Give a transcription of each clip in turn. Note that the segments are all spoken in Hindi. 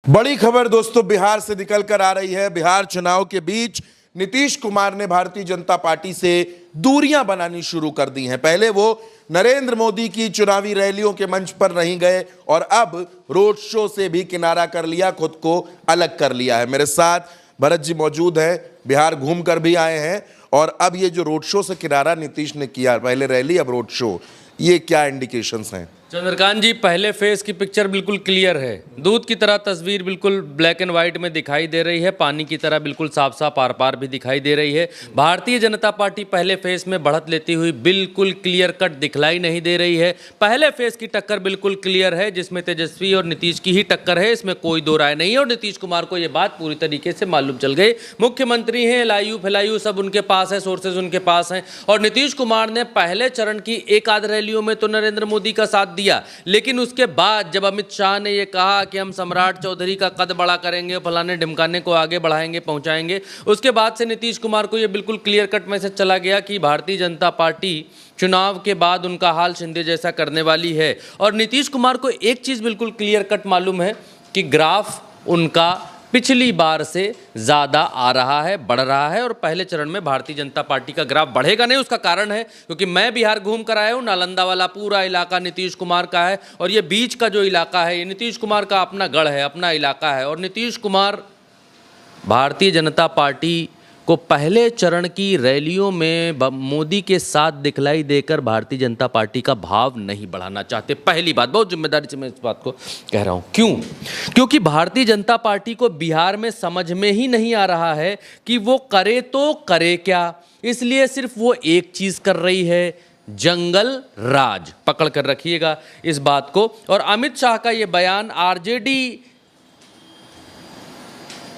बड़ी खबर दोस्तों बिहार से निकल कर आ रही है। बिहार चुनाव के बीच नीतीश कुमार ने भारतीय जनता पार्टी से दूरियां बनानी शुरू कर दी हैं। पहले वो नरेंद्र मोदी की चुनावी रैलियों के मंच पर नहीं गए और अब रोड शो से भी किनारा कर लिया, खुद को अलग कर लिया है। मेरे साथ भरत जी मौजूद हैं, बिहार घूम कर भी आए हैं और अब ये जो रोड शो से किनारा नीतीश ने किया, पहले रैली अब रोड शो, ये क्या इंडिकेशंस हैं? चंद्रकांत जी, पहले फेस की पिक्चर बिल्कुल क्लियर है। दूध की तरह तस्वीर बिल्कुल ब्लैक एंड व्हाइट में दिखाई दे रही है, पानी की तरह बिल्कुल साफ साफ आर पार भी दिखाई दे रही है। भारतीय जनता पार्टी पहले फेस में बढ़त लेती हुई बिल्कुल क्लियर कट दिखलाई नहीं दे रही है। पहले फेस की टक्कर बिल्कुल क्लियर है, जिसमें तेजस्वी और नीतीश की ही टक्कर है, इसमें कोई दो राय नहीं है। और नीतीश कुमार को ये बात पूरी तरीके से मालूम चल गई। मुख्यमंत्री हैं, लायू फैलायू सब उनके पास है, सोर्सेज उनके पास हैं। और नीतीश कुमार ने पहले चरण की एक आध रैलियों में तो नरेंद्र मोदी का साथ दिया, लेकिन उसके बाद जब अमित शाह ने यह कहा कि हम सम्राट चौधरी का कद बड़ा करेंगे, फलाने ढिमकाने को आगे बढ़ाएंगे, पहुंचाएंगे, उसके बाद से नीतीश कुमार को यह बिल्कुल क्लियर कट मैसेज चला गया कि भारतीय जनता पार्टी चुनाव के बाद उनका हाल शिंदे जैसा करने वाली है। और नीतीश कुमार को एक चीज़ बिल्कुल क्लियर कट मालूम है कि ग्राफ उनका पिछली बार से ज़्यादा आ रहा है, बढ़ रहा है। और पहले चरण में भारतीय जनता पार्टी का ग्राफ बढ़ेगा नहीं। उसका कारण है क्योंकि मैं बिहार घूम कर आया हूँ, नालंदा वाला पूरा इलाका नीतीश कुमार का है और ये बीच का जो इलाका है ये नीतीश कुमार का अपना गढ़ है, अपना इलाका है। और नीतीश कुमार भारतीय जनता पार्टी को पहले चरण की रैलियों में मोदी के साथ दिखलाई देकर भारतीय जनता पार्टी का भाव नहीं बढ़ाना चाहते। पहली बात, बहुत जिम्मेदारी से मैं इस बात को कह रहा हूं। क्यों? क्योंकि भारतीय जनता पार्टी को बिहार में समझ में ही नहीं आ रहा है कि वो करे तो करे क्या। इसलिए सिर्फ वो एक चीज कर रही है, जंगल राज। पकड़ कर रखिएगा इस बात को। और अमित शाह का ये बयान आरजेडी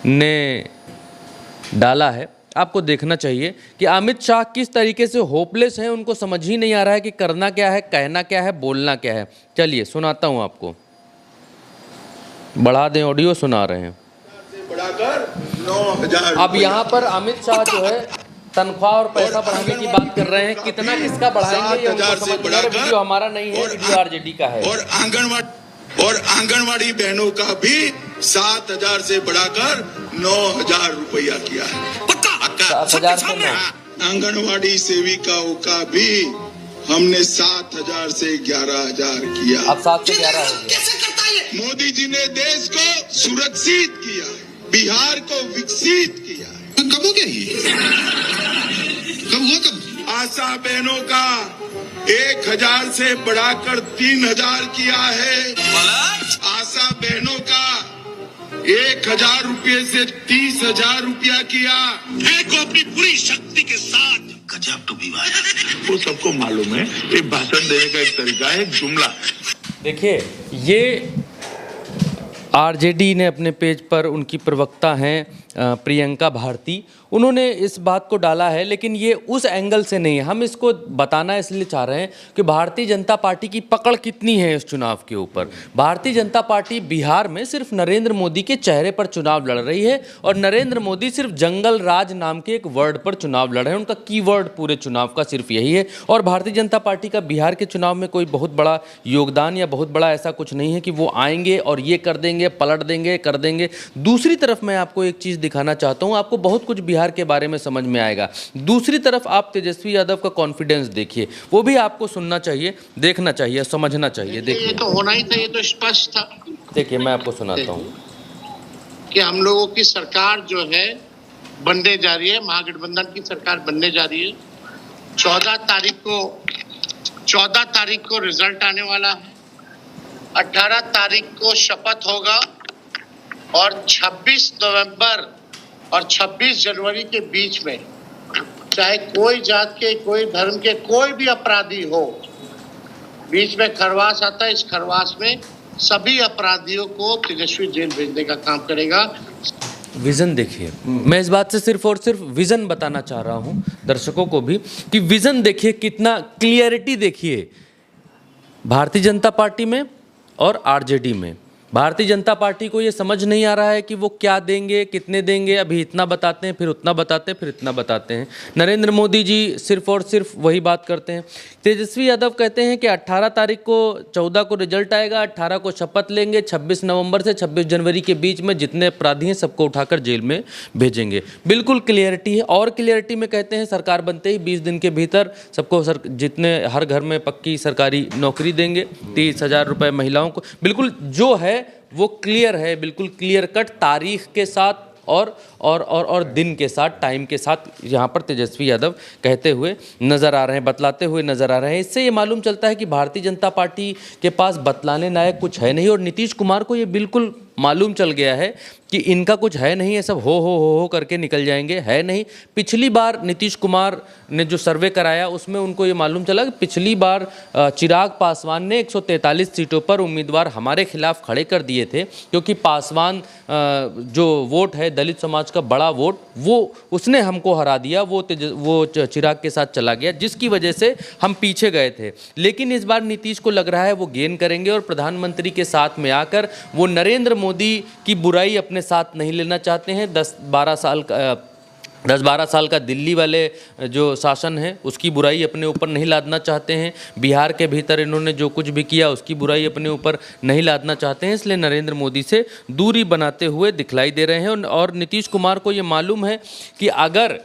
ने डाला है, आपको देखना चाहिए कि अमित शाह किस तरीके से होपलेस हैं। उनको समझ ही नहीं आ रहा है कि करना क्या है, कहना क्या है, बोलना क्या है। चलिए सुनाता हूं आपको, बढ़ा दें ऑडियो, सुना रहे हैं। अब यहां पर अमित शाह जो है तनख्वाह और पैसा बढ़ाने की बात कर रहे हैं। कितना किसका बढ़ाएंगे ये उनको समझ नहीं आ रहा। वीडियो हमारा नहीं है, वीडियो आरजेडी का है। और आंगनवाड़ी बहनों का भी 7,000 से बढ़ाकर 9,000 रुपया किया है। 7,000 से 9। आंगनवाड़ी सेविकाओं का भी हमने 7,000 से 11,000 किया। अब 7 से 11 हो गया। मोदी जी ने देश को सुरक्षित किया है, बिहार को विकसित किया है। कब हो गया ये? कब हुआ? कब? आशा बहनों का 1,000 से बढ़ाकर 3,000 किया है। आशा बहनों का 1,000 रुपये से 30,000 रुपया किया है। को अपनी पूरी शक्ति के साथ गजब टू भी वो सबको मालूम है। एक भाषण देने का एक तरीका है, एक जुमला। देखिए, ये आरजेडी ने अपने पेज पर, उनकी प्रवक्ता हैं प्रियंका भारती, उन्होंने इस बात को डाला है, लेकिन ये उस एंगल से नहीं है। हम इसको बताना इसलिए चाह रहे हैं कि भारतीय जनता पार्टी की पकड़ कितनी है इस चुनाव के ऊपर। भारतीय जनता पार्टी बिहार में सिर्फ नरेंद्र मोदी के चेहरे पर चुनाव लड़ रही है और नरेंद्र मोदी सिर्फ जंगल राज नाम के एक वर्ड पर चुनाव लड़ रहे हैं। उनका कीवर्ड पूरे चुनाव का सिर्फ यही है। और भारतीय जनता पार्टी का बिहार के चुनाव में कोई बहुत बड़ा योगदान या बहुत बड़ा ऐसा कुछ नहीं है कि वो आएंगे और ये कर देंगे, पलट देंगे, कर देंगे। दूसरी तरफ मैं आपको एक चीज़ दिखाना चाहता हूं, आपको बहुत कुछ बिहार के बारे में समझ में आएगा। दूसरी तरफ आप तेजस्वी यादव का कॉन्फिडेंस देखिए, वो भी आपको सुनना चाहिए, देखना चाहिए, समझना चाहिए। देखिए, ये तो होना ही था, ये तो स्पष्ट था। देखिए मैं आपको सुनाता हूं कि हम लोगों की सरकार जो है बनने जा रही है, महागठबंधन की सरकार बनने जा रही है। 14 तारीख को रिजल्ट आने वाला है। 18 तारीख को शपथ होगा और 26 नवंबर और 26 जनवरी के बीच में चाहे कोई जात के, कोई धर्म के, कोई भी अपराधी हो, बीच में खरवास आता है। इस खरवास में सभी अपराधियों को तेजस्वी जेल भेजने का काम करेगा। विजन देखिए, मैं इस बात से सिर्फ और सिर्फ विजन बताना चाह रहा हूं दर्शकों को भी कि विजन देखिए, कितना क्लियरिटी देखिए भारतीय जनता पार्टी में और आरजेडी में। भारतीय जनता पार्टी को ये समझ नहीं आ रहा है कि वो क्या देंगे, कितने देंगे। अभी इतना बताते हैं, फिर उतना बताते हैं, फिर इतना बताते हैं। नरेंद्र मोदी जी सिर्फ और सिर्फ वही बात करते हैं। तेजस्वी यादव कहते हैं कि 18 तारीख को 14 को रिजल्ट आएगा, 18 को शपथ लेंगे, 26 नवंबर से 26 जनवरी के बीच में जितने अपराधी हैं सबको उठाकर जेल में भेजेंगे। बिल्कुल क्लियरिटी है। और क्लियरिटी में कहते हैं सरकार बनते ही 20 दिन के भीतर सबको जितने हर घर में पक्की सरकारी नौकरी देंगे, 30,000 रुपये महिलाओं को। बिल्कुल जो है वो क्लियर है, बिल्कुल क्लियर कट तारीख के साथ और दिन के साथ, टाइम के साथ यहाँ पर तेजस्वी यादव कहते हुए नज़र आ रहे हैं, बतलाते हुए नज़र आ रहे हैं। इससे ये मालूम चलता है कि भारतीय जनता पार्टी के पास बतलाने लायक कुछ है नहीं। और नीतीश कुमार को ये बिल्कुल मालूम चल गया है कि इनका कुछ है नहीं, है सब हो करके निकल जाएंगे, है नहीं। पिछली बार नीतीश कुमार ने जो सर्वे कराया उसमें उनको ये मालूम चला कि पिछली बार चिराग पासवान ने 143 सीटों पर उम्मीदवार हमारे खिलाफ खड़े कर दिए थे, क्योंकि पासवान जो वोट है दलित समाज का बड़ा वोट, वो उसने हमको हरा दिया, वो चिराग के साथ चला गया, जिसकी वजह से हम पीछे गए थे। लेकिन इस बार नीतीश को लग रहा है वो गेन करेंगे और प्रधानमंत्री के साथ में आकर वो नरेंद्र मोदी की बुराई अपने साथ नहीं लेना चाहते हैं। 10-12 साल का दिल्ली वाले जो शासन है उसकी बुराई अपने ऊपर नहीं लादना चाहते हैं। बिहार के भीतर इन्होंने जो कुछ भी किया उसकी बुराई अपने ऊपर नहीं लादना चाहते हैं, इसलिए नरेंद्र मोदी से दूरी बनाते हुए दिखलाई दे रहे हैं। और नीतीश कुमार को ये मालूम है कि अगर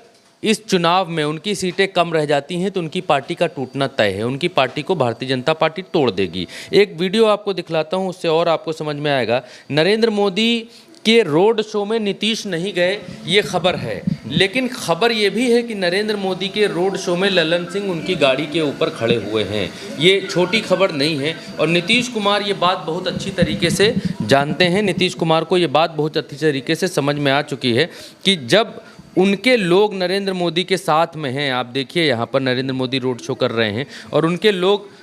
इस चुनाव में उनकी सीटें कम रह जाती हैं तो उनकी पार्टी का टूटना तय है, उनकी पार्टी को भारतीय जनता पार्टी तोड़ देगी। एक वीडियो आपको दिखलाता हूं, उससे और आपको समझ में आएगा। नरेंद्र मोदी के रोड शो में नीतीश नहीं गए, ये खबर है, लेकिन खबर ये भी है कि नरेंद्र मोदी के रोड शो में ललन सिंह उनकी गाड़ी के ऊपर खड़े हुए हैं। ये छोटी खबर नहीं है और नीतीश कुमार ये बात बहुत अच्छी तरीके से जानते हैं। नीतीश कुमार को ये बात बहुत अच्छी तरीके से समझ में आ चुकी है कि जब उनके लोग नरेंद्र मोदी के साथ में हैं, आप देखिए यहाँ पर नरेंद्र मोदी रोड शो कर रहे हैं और उनके लोग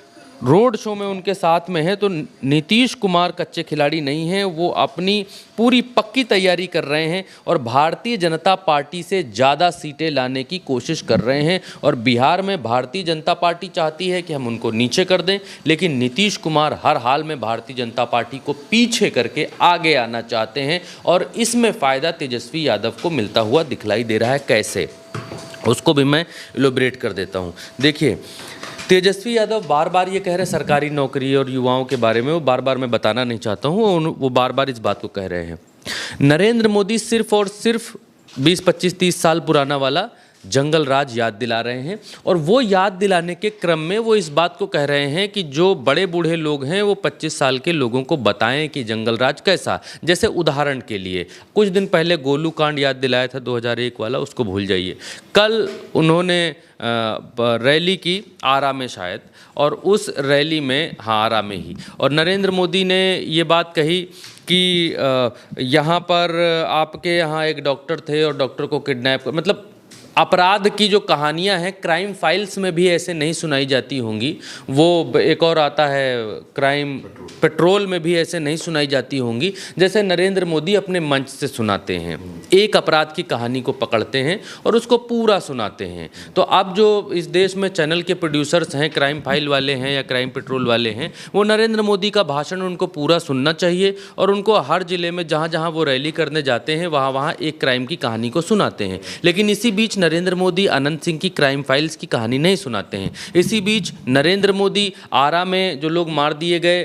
रोड शो में उनके साथ में हैं, तो नीतीश कुमार कच्चे खिलाड़ी नहीं हैं, वो अपनी पूरी पक्की तैयारी कर रहे हैं और भारतीय जनता पार्टी से ज़्यादा सीटें लाने की कोशिश कर रहे हैं। और बिहार में भारतीय जनता पार्टी चाहती है कि हम उनको नीचे कर दें, लेकिन नीतीश कुमार हर हाल में भारतीय जनता पार्टी को पीछे करके आगे आना चाहते हैं और इसमें फ़ायदा तेजस्वी यादव को मिलता हुआ दिखलाई दे रहा है। कैसे, उसको भी मैं इलोबरेट कर देता हूँ। देखिए, तेजस्वी यादव बार बार ये कह रहे हैं सरकारी नौकरी और युवाओं के बारे में, वो बार बार मैं बताना नहीं चाहता हूँ, वो बार बार इस बात को कह रहे हैं। नरेंद्र मोदी सिर्फ और सिर्फ 20, 25, 30 साल पुराना वाला जंगल राज याद दिला रहे हैं और वो याद दिलाने के क्रम में वो इस बात को कह रहे हैं कि जो बड़े बूढ़े लोग हैं वो 25 साल के लोगों को बताएं कि जंगल राज कैसा। जैसे उदाहरण के लिए कुछ दिन पहले गोलू कांड याद दिलाया था 2001 वाला, उसको भूल जाइए। कल उन्होंने रैली की आरा में शायद, और उस रैली में, हाँ आरा में ही, और नरेंद्र मोदी ने ये बात कही कि यहाँ पर आपके यहाँ एक डॉक्टर थे और डॉक्टर को किडनैप कर, मतलब अपराध की जो कहानियां हैं क्राइम फाइल्स में भी ऐसे नहीं सुनाई जाती होंगी। वो एक और आता है क्राइम पेट्रोल में भी ऐसे नहीं सुनाई जाती होंगी जैसे नरेंद्र मोदी अपने मंच से सुनाते हैं। एक अपराध की कहानी को पकड़ते हैं और उसको पूरा सुनाते हैं। तो अब जो इस देश में चैनल के प्रोड्यूसर्स हैं, क्राइम फाइल वाले हैं या क्राइम पेट्रोल वाले हैं, वो नरेंद्र मोदी का भाषण उनको पूरा सुनना चाहिए और उनको हर जिले में जहाँ जहाँ वो रैली करने जाते हैं वहाँ वहाँ एक क्राइम की कहानी को सुनाते हैं। लेकिन इसी बीच नरेंद्र मोदी अनंत सिंह की क्राइम फाइल्स की कहानी नहीं सुनाते हैं। इसी बीच नरेंद्र मोदी आरा में जो लोग मार दिए गए,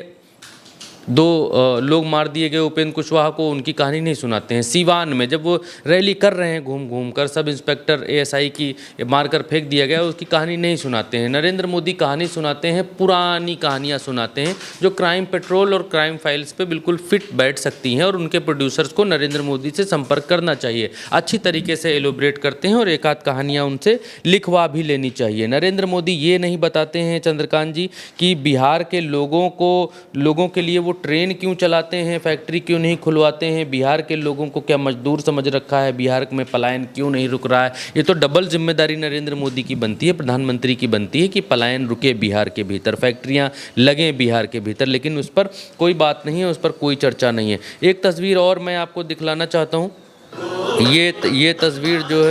2 लोग मार दिए गए उपेंद्र कुशवाहा को, उनकी कहानी नहीं सुनाते हैं। सीवान में जब वो रैली कर रहे हैं घूम घूम कर, सब इंस्पेक्टर ASI की मारकर फेंक दिया गया, उसकी कहानी नहीं सुनाते हैं। नरेंद्र मोदी कहानी सुनाते हैं, पुरानी कहानियां सुनाते हैं जो क्राइम पेट्रोल और क्राइम फाइल्स पे बिल्कुल फिट बैठ सकती हैं और उनके प्रोड्यूसर्स को नरेंद्र मोदी से संपर्क करना चाहिए। अच्छी तरीके से एलोबरेट करते हैं और एक आध कहानियाँ उनसे लिखवा भी लेनी चाहिए। नरेंद्र मोदी ये नहीं बताते हैं चंद्रकांत जी कि बिहार के लोगों के लिए वो ट्रेन क्यों चलाते हैं, फैक्ट्री क्यों नहीं खुलवाते हैं, बिहार के लोगों को क्या मजदूर समझ रखा है, बिहार में पलायन क्यों नहीं रुक रहा है। ये तो डबल जिम्मेदारी नरेंद्र मोदी की बनती है, प्रधानमंत्री की बनती है कि पलायन रुके बिहार के भीतर, फैक्ट्रियां लगें बिहार के भीतर, लेकिन उस पर कोई बात नहीं है, उस पर कोई चर्चा नहीं है। एक तस्वीर और मैं आपको दिखलाना चाहता हूँ। ये तस्वीर जो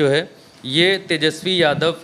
है ये तेजस्वी यादव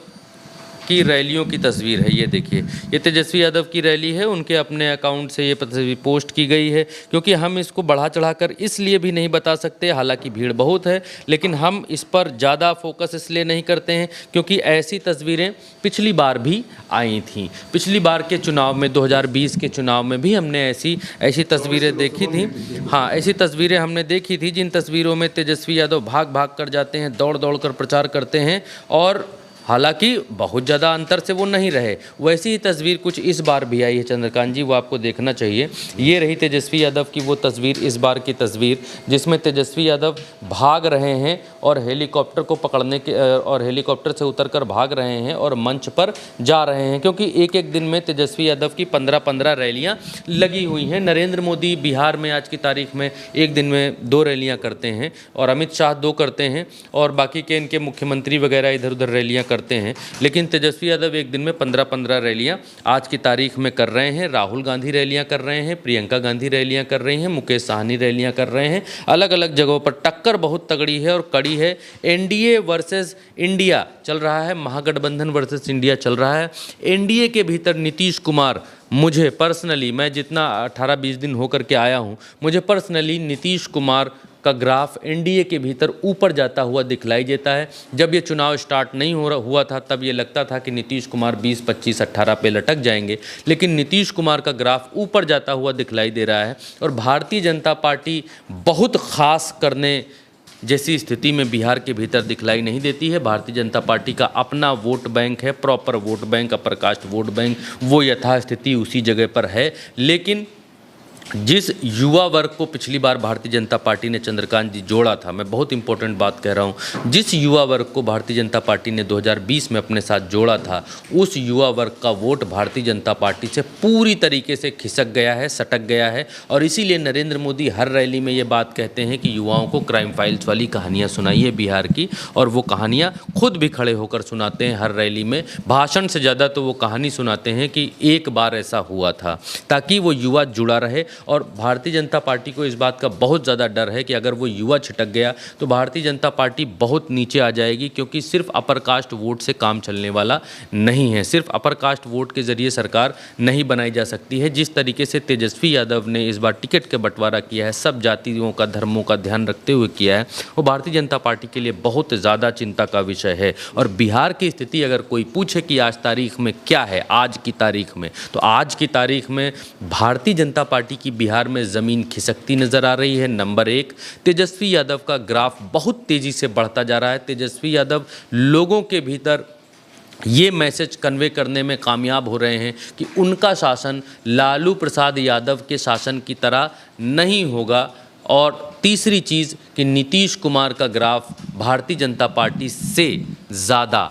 की रैलियों की तस्वीर है। ये देखिए, ये तेजस्वी यादव की रैली है, उनके अपने अकाउंट से ये तस्वीर पोस्ट की गई है, क्योंकि हम इसको बढ़ा चढ़ाकर इसलिए भी नहीं बता सकते, हालांकि भीड़ बहुत है, लेकिन हम इस पर ज़्यादा फोकस इसलिए नहीं करते हैं क्योंकि ऐसी तस्वीरें पिछली बार भी आई थीं। पिछली बार के चुनाव में, 2020 के चुनाव में भी हमने ऐसी तस्वीरें देखी थी। हाँ, ऐसी तस्वीरें हमने देखी थी जिन तस्वीरों में तेजस्वी यादव भाग भाग कर जाते हैं, दौड़ दौड़ कर प्रचार करते हैं, और हालांकि बहुत ज़्यादा अंतर से वो नहीं रहे। वैसी ही तस्वीर कुछ इस बार भी आई है चंद्रकांत जी, वो आपको देखना चाहिए। ये रही तेजस्वी यादव की वो तस्वीर, इस बार की तस्वीर, जिसमें तेजस्वी यादव भाग रहे हैं और हेलीकॉप्टर को पकड़ने के और हेलीकॉप्टर से उतरकर भाग रहे हैं और मंच पर जा रहे हैं, क्योंकि एक एक दिन में तेजस्वी यादव की 15-15 रैलियाँ लगी हुई हैं। नरेंद्र मोदी बिहार में आज की तारीख में एक दिन में 2 रैलियाँ करते हैं, और अमित शाह 2 करते हैं, और बाकी के इनके मुख्यमंत्री वगैरह इधर उधर रैलियाँ करते हैं। लेकिन तेजस्वी यादव एक दिन में 15-15 रैलियां आज की तारीख में कर रहे हैं। राहुल गांधी रैलियां कर रहे हैं, प्रियंका गांधी रैलियां कर रही हैं, मुकेश साहनी रैलियां कर रहे हैं। अलग अलग जगहों पर टक्कर बहुत तगड़ी है और कड़ी है। एनडीए वर्सेस इंडिया चल रहा है, महागठबंधन वर्सेस इंडिया चल रहा है। एनडीए के भीतर नीतीश कुमार, मुझे पर्सनली, मैं जितना 18-20 दिन होकर के आया हूँ, मुझे पर्सनली नीतीश कुमार का ग्राफ एनडीए के भीतर ऊपर जाता हुआ दिखलाई देता है। जब ये चुनाव स्टार्ट नहीं हुआ था तब ये लगता था कि नीतीश कुमार 20, 25, 18 पे लटक जाएंगे, लेकिन नीतीश कुमार का ग्राफ ऊपर जाता हुआ दिखलाई दे रहा है। और भारतीय जनता पार्टी बहुत खास करने जैसी स्थिति में बिहार के भीतर दिखलाई नहीं देती है। भारतीय जनता पार्टी का अपना वोट बैंक है, proper vote bank, upper caste vote bank, वो यथास्थिति उसी जगह पर है। लेकिन जिस युवा वर्ग को पिछली बार भारतीय जनता पार्टी ने, चंद्रकांत जी, जोड़ा था, मैं बहुत इंपॉर्टेंट बात कह रहा हूँ, जिस युवा वर्ग को भारतीय जनता पार्टी ने 2020 में अपने साथ जोड़ा था, उस युवा वर्ग का वोट भारतीय जनता पार्टी से पूरी तरीके से खिसक गया है, सटक गया है। और इसीलिए नरेंद्र मोदी हर रैली में ये बात कहते हैं कि युवाओं को क्राइम फाइल्स वाली कहानियाँ सुनाइए बिहार की, और वो कहानियाँ खुद भी खड़े होकर सुनाते हैं हर रैली में। भाषण से ज़्यादा तो वो कहानी सुनाते हैं कि एक बार ऐसा हुआ था, ताकि वो युवा जुड़ा रहे। और भारतीय जनता पार्टी को इस बात का बहुत ज़्यादा डर है कि अगर वो युवा छिटक गया तो भारतीय जनता पार्टी बहुत नीचे आ जाएगी, क्योंकि सिर्फ अपर कास्ट वोट से काम चलने वाला नहीं है। सिर्फ अपर कास्ट वोट के ज़रिए सरकार नहीं बनाई जा सकती है। जिस तरीके से तेजस्वी यादव ने इस बार टिकट का बंटवारा किया है, सब जातियों का, धर्मों का ध्यान रखते हुए किया है, वो भारतीय जनता पार्टी के लिए बहुत ज़्यादा चिंता का विषय है। और बिहार की स्थिति अगर कोई पूछे कि आज तारीख में क्या है, आज की तारीख में, तो आज की तारीख में भारतीय जनता पार्टी की बिहार में ज़मीन खिसकती नज़र आ रही है। नंबर 1, तेजस्वी यादव का ग्राफ बहुत तेज़ी से बढ़ता जा रहा है। तेजस्वी यादव लोगों के भीतर ये मैसेज कन्वे करने में कामयाब हो रहे हैं कि उनका शासन लालू प्रसाद यादव के शासन की तरह नहीं होगा। और तीसरी चीज़ कि नीतीश कुमार का ग्राफ भारतीय जनता पार्टी से ज़्यादा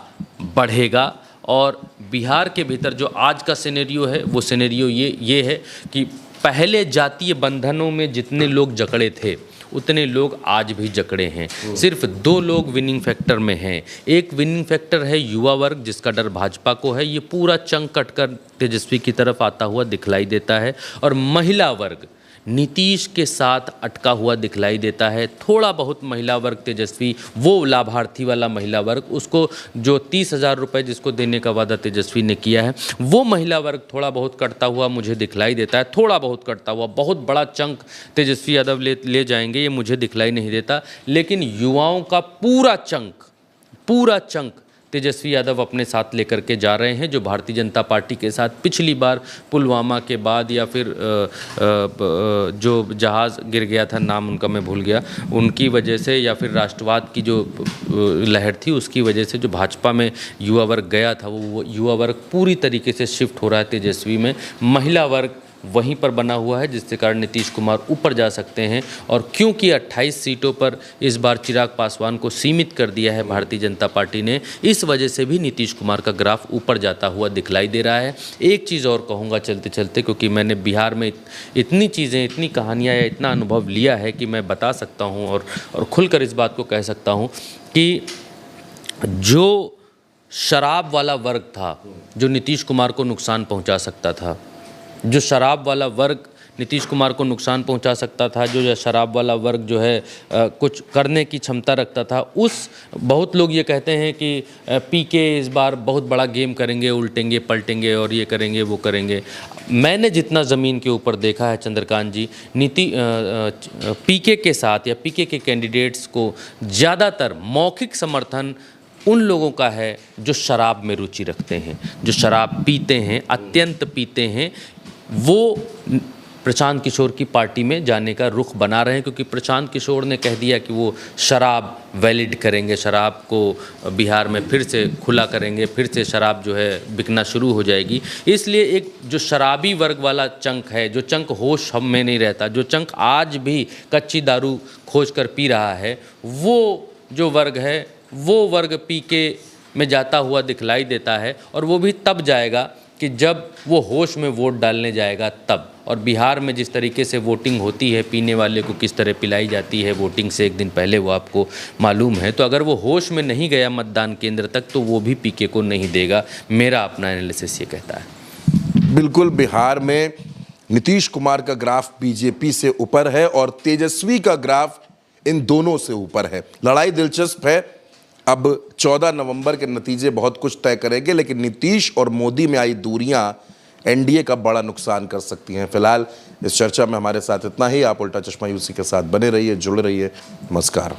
बढ़ेगा। और बिहार के भीतर जो आज का सिनेरियो है, वो सिनेरियो ये है कि पहले जातीय बंधनों में जितने लोग जकड़े थे, उतने लोग आज भी जकड़े हैं। सिर्फ 2 लोग विनिंग फैक्टर में हैं। एक विनिंग फैक्टर है युवा वर्ग, जिसका डर भाजपा को है, ये पूरा चंक कटकर तेजस्वी की तरफ आता हुआ दिखलाई देता है। और महिला वर्ग नीतीश के साथ अटका हुआ दिखलाई देता है। थोड़ा बहुत महिला वर्ग तेजस्वी, वो लाभार्थी वाला महिला वर्ग, उसको जो 30,000 रुपये जिसको देने का वादा तेजस्वी ने किया है, वो महिला वर्ग थोड़ा बहुत कटता हुआ मुझे दिखलाई देता है। थोड़ा बहुत कटता हुआ, बहुत बड़ा चंक तेजस्वी यादव ले जाएंगे ये मुझे दिखलाई नहीं देता। लेकिन युवाओं का पूरा चंक तेजस्वी यादव अपने साथ लेकर के जा रहे हैं, जो भारतीय जनता पार्टी के साथ पिछली बार पुलवामा के बाद, या फिर जो जहाज़ गिर गया था, नाम उनका मैं भूल गया, उनकी वजह से, या फिर राष्ट्रवाद की जो लहर थी उसकी वजह से जो भाजपा में युवा वर्ग गया था, वो युवा वर्ग पूरी तरीके से शिफ्ट हो रहा है तेजस्वी में। महिला वर्ग वहीं पर बना हुआ है, जिसके कारण नीतीश कुमार ऊपर जा सकते हैं। और क्योंकि 28 सीटों पर इस बार चिराग पासवान को सीमित कर दिया है भारतीय जनता पार्टी ने, इस वजह से भी नीतीश कुमार का ग्राफ ऊपर जाता हुआ दिखलाई दे रहा है। एक चीज़ और कहूँगा चलते चलते, क्योंकि मैंने बिहार में इतनी चीज़ें, इतनी कहानियाँ या इतना अनुभव लिया है कि मैं बता सकता हूँ और खुलकर इस बात को कह सकता हूँ कि जो शराब वाला वर्ग था, जो नीतीश कुमार को नुकसान पहुँचा सकता था, जो शराब वाला वर्ग नीतीश कुमार को नुकसान पहुंचा सकता था। जो शराब वाला वर्ग जो है कुछ करने की क्षमता रखता था, उस बहुत लोग ये कहते हैं कि पीके इस बार बहुत बड़ा गेम करेंगे, उल्टेंगे पलटेंगे और ये करेंगे वो करेंगे। मैंने जितना ज़मीन के ऊपर देखा है चंद्रकांत जी, पीके के साथ या पीके के कैंडिडेट्स को ज़्यादातर मौखिक समर्थन उन लोगों का है जो शराब में रुचि रखते हैं, जो शराब पीते हैं, अत्यंत पीते हैं। वो प्रशांत किशोर की पार्टी में जाने का रुख बना रहे हैं, क्योंकि प्रशांत किशोर ने कह दिया कि वो शराब वैलिड करेंगे, शराब को बिहार में फिर से खुला करेंगे, फिर से शराब जो है बिकना शुरू हो जाएगी। इसलिए एक जो शराबी वर्ग वाला चंक है, जो चंक होश हम में नहीं रहता, जो चंक आज भी कच्ची दारू खोज कर पी रहा है, वो जो वर्ग है वो वर्ग पीके में जाता हुआ दिखलाई देता है। और वो भी तब जाएगा कि जब वो होश में वोट डालने जाएगा तब। और बिहार में जिस तरीके से वोटिंग होती है, पीने वाले को किस तरह पिलाई जाती है वोटिंग से एक दिन पहले, वो आपको मालूम है। तो अगर वो होश में नहीं गया मतदान केंद्र तक तो वो भी पीके को नहीं देगा। मेरा अपना एनालिसिस ये कहता है। बिल्कुल, बिहार में नीतीश कुमार का ग्राफ बीजेपी से ऊपर है और तेजस्वी का ग्राफ इन दोनों से ऊपर है। लड़ाई दिलचस्प है। अब 14 नवंबर के नतीजे बहुत कुछ तय करेंगे, लेकिन नीतीश और मोदी में आई दूरियां एनडीए का बड़ा नुकसान कर सकती हैं। फिलहाल इस चर्चा में हमारे साथ इतना ही। आप उल्टा चश्मा यूसी के साथ बने रहिए, जुड़े रहिए। नमस्कार।